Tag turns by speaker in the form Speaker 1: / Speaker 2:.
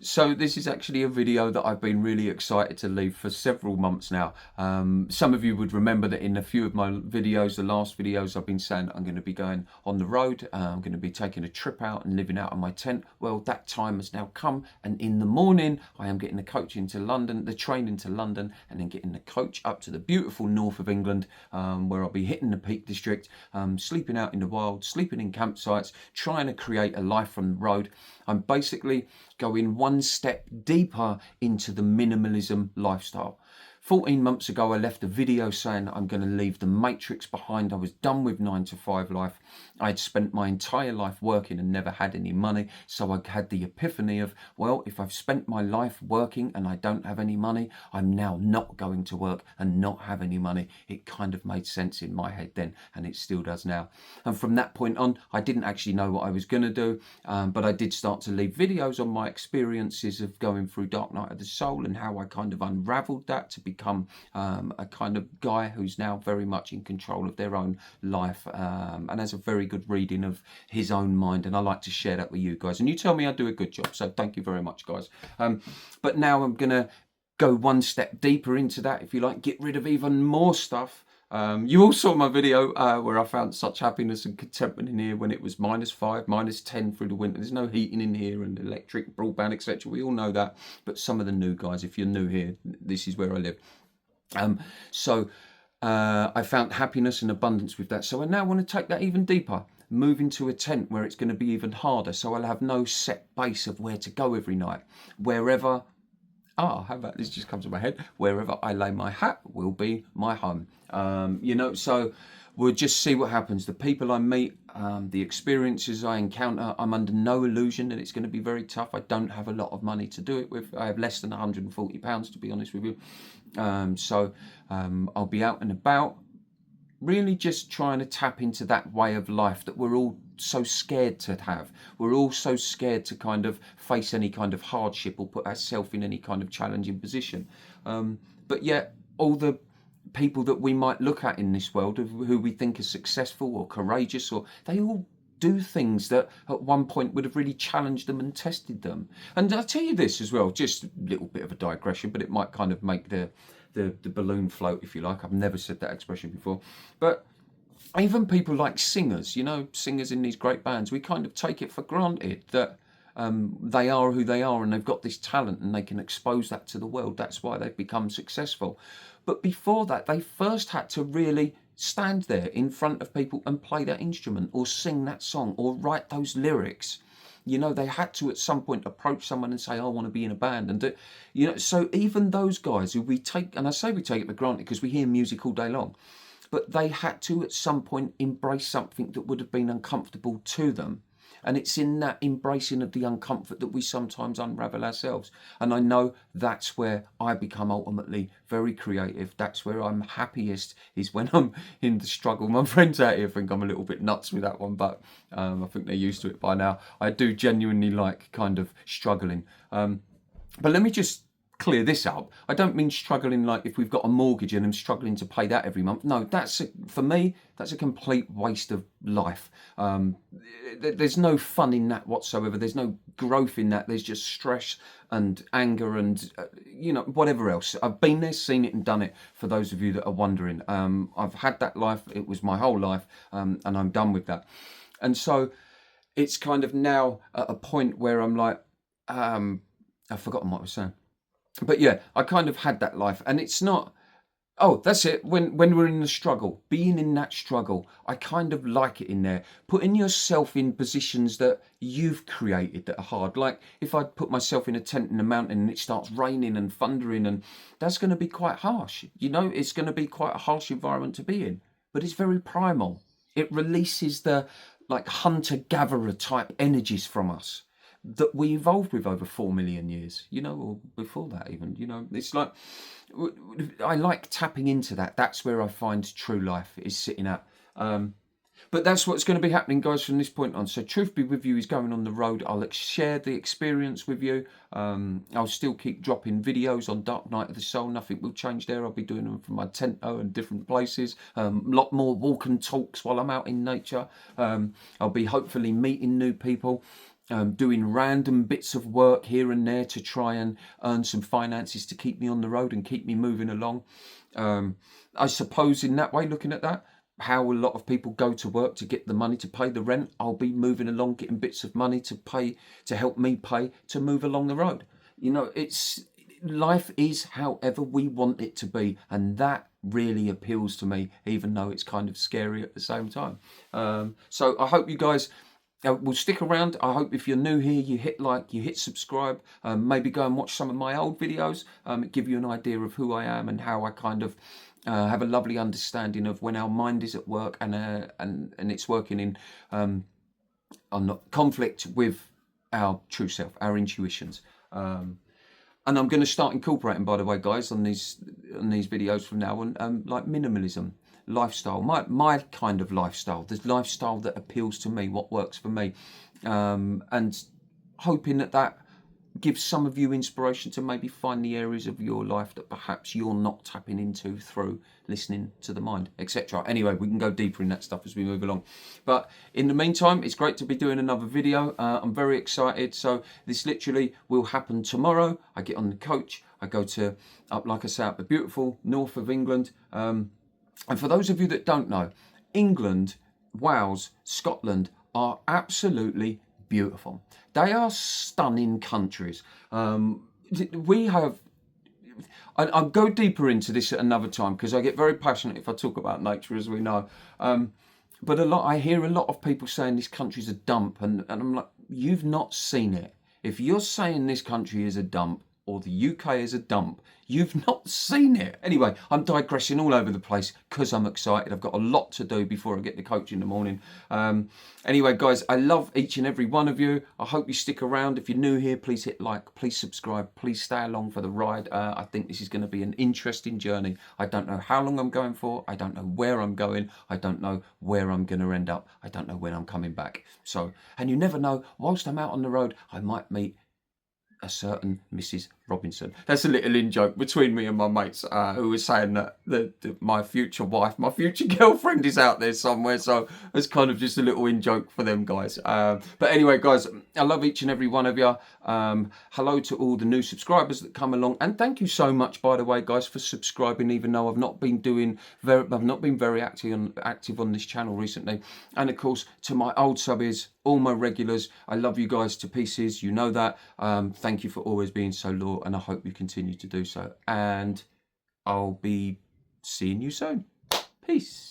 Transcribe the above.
Speaker 1: So this is actually a video that I've been really excited to leave for several months now. Some of you would remember that in a few of my videos, the last videos, I've been saying I'm going to be going on the road. I'm going to be taking a trip out and living out of my tent. Well, that time has now come, and in the morning I am getting the coach into London, the train into London, and then getting the coach up to the beautiful north of England, where I'll be hitting the Peak District, sleeping out in the wild, sleeping in campsites, trying to create a life from the road. I'm basically going one step deeper into the minimalism lifestyle. 14 months ago, I left a video saying I'm going to leave the matrix behind. I was done with 9 to 5 life. I'd spent my entire life working and never had any money. So I had the epiphany of, well, if I've spent my life working and I don't have any money, I'm now not going to work and not have any money. It kind of made sense in my head then, and it still does now. And from that point on, I didn't actually know what I was going to do, but I did start to leave videos on my experiences of going through Dark Night of the Soul and how I kind of unraveled that to become a kind of guy who's now very much in control of their own life, and has a very good reading of his own mind, and I like to share that with you guys, and you tell me I do a good job, so thank you very much, guys. But now I'm gonna go one step deeper into that, if you like, get rid of even more stuff. You all saw my video where I found such happiness and contentment in here when it was -5, -10 through the winter. There's no heating in here and electric, broadband, etc. We all know that. But some of the new guys, if you're new here, this is where I live. So I found happiness and abundance with that. So I now want to take that even deeper. Move into a tent where it's going to be even harder. So I'll have no set base of where to go every night. Wherever how about this just comes to my head? Wherever I lay my hat will be my home. So we'll just see what happens. The people I meet, the experiences I encounter, I'm under no illusion that it's going to be very tough. I don't have a lot of money to do it with. I have less than £140, to be honest with you. I'll be out and about, really just trying to tap into that way of life that we're all so scared to have. We're all so scared to kind of face any kind of hardship or put ourselves in any kind of challenging position. But yet all the people that we might look at in this world who we think are successful or courageous, or they all do things that at one point would have really challenged them and tested them. And I'll tell you this as well, just a little bit of a digression, but it might kind of make the balloon float, if you like. I've never said that expression before. But even people like singers, singers in these great bands, we kind of take it for granted that they are who they are and they've got this talent and they can expose that to the world. That's why they've become successful. But before that, they first had to really stand there in front of people and play that instrument or sing that song or write those lyrics. They had to at some point approach someone and say, I want to be in a band. And, so even those guys who we take, and I say we take it for granted because we hear music all day long, but they had to at some point embrace something that would have been uncomfortable to them. And it's in that embracing of the uncomfort that we sometimes unravel ourselves. And I know that's where I become ultimately very creative. That's where I'm happiest, is when I'm in the struggle. My friends out here think I'm a little bit nuts with that one, but I think they're used to it by now. I do genuinely like kind of struggling. But let me just clear this up. I don't mean struggling like if we've got a mortgage and I'm struggling to pay that every month. No, for me, that's a complete waste of life. There's no fun in that whatsoever. There's no growth in that. There's just stress and anger and whatever else. I've been there, seen it and done it, for those of you that are wondering. I've had that life. It was my whole life, and I'm done with that. And so it's kind of now at a point where I'm like, I've forgotten what I was saying. But yeah, I kind of had that life, and it's not, that's it. When we're in the struggle, being in that struggle, I kind of like it in there. Putting yourself in positions that you've created that are hard. Like if I put myself in a tent in a mountain and it starts raining and thundering, and that's going to be quite harsh. It's going to be quite a harsh environment to be in, but it's very primal. It releases the like hunter-gatherer type energies from us that we evolved with over 4 million years, or before that even, it's like, I like tapping into that. That's where I find true life is sitting at. But that's what's going to be happening, guys, from this point on. So Truth Be With You is going on the road. I'll share the experience with you. I'll still keep dropping videos on Dark Night of the Soul. Nothing will change there. I'll be doing them from my tent and different places. A lot more walk and talks while I'm out in nature. I'll be hopefully meeting new people. doing random bits of work here and there to try and earn some finances to keep me on the road and keep me moving along. I suppose in that way, looking at that, how a lot of people go to work to get the money to pay the rent, I'll be moving along, getting bits of money to pay, to help me pay to move along the road. You know, it's life is however we want it to be, and that really appeals to me, even though it's kind of scary at the same time. So I hope you guys will stick around. I hope if you're new here, you hit like, you hit subscribe, maybe go and watch some of my old videos, give you an idea of who I am and how I kind of have a lovely understanding of when our mind is at work and it's working in on conflict with our true self, our intuitions. And I'm going to start incorporating, by the way, guys, on these videos from now on, like minimalism, lifestyle, my kind of lifestyle, the lifestyle that appeals to me, what works for me, and hoping that gives some of you inspiration to maybe find the areas of your life that perhaps you're not tapping into through listening to the mind, etc. Anyway, we can go deeper in that stuff as we move along. But in the meantime, it's great to be doing another video. I'm very excited. So this literally will happen tomorrow. I get on the coach. I go to up, like I say, up the beautiful north of England. And for those of you that don't know, England, Wales, Scotland are absolutely beautiful. They are stunning countries. We have, I'll go deeper into this at another time because I get very passionate if I talk about nature, as we know. But I hear a lot of people saying this country's a dump, and I'm like, you've not seen it. If you're saying this country is a dump, or the UK is a dump, you've not seen it. Anyway, I'm digressing all over the place because I'm excited. I've got a lot to do before I get the coach in the morning. Anyway, guys, I love each and every one of you. I hope you stick around. If you're new here, please hit like, please subscribe, please stay along for the ride. I think this is going to be an interesting journey. I don't know how long I'm going for. I don't know where I'm going. I don't know where I'm going to end up. I don't know when I'm coming back. So, and you never know, whilst I'm out on the road, I might meet a certain Mrs. Robinson. That's a little in-joke between me and my mates who were saying that my future wife, my future girlfriend is out there somewhere. So it's kind of just a little in-joke for them guys. But anyway, guys, I love each and every one of you. Hello to all the new subscribers that come along. And thank you so much, by the way, guys, for subscribing, even though I've not been very active on this channel recently. And of course, to my old subbies, all my regulars, I love you guys to pieces. You know that. Thank you for always being so loyal, and I hope you continue to do so. And I'll be seeing you soon. Peace.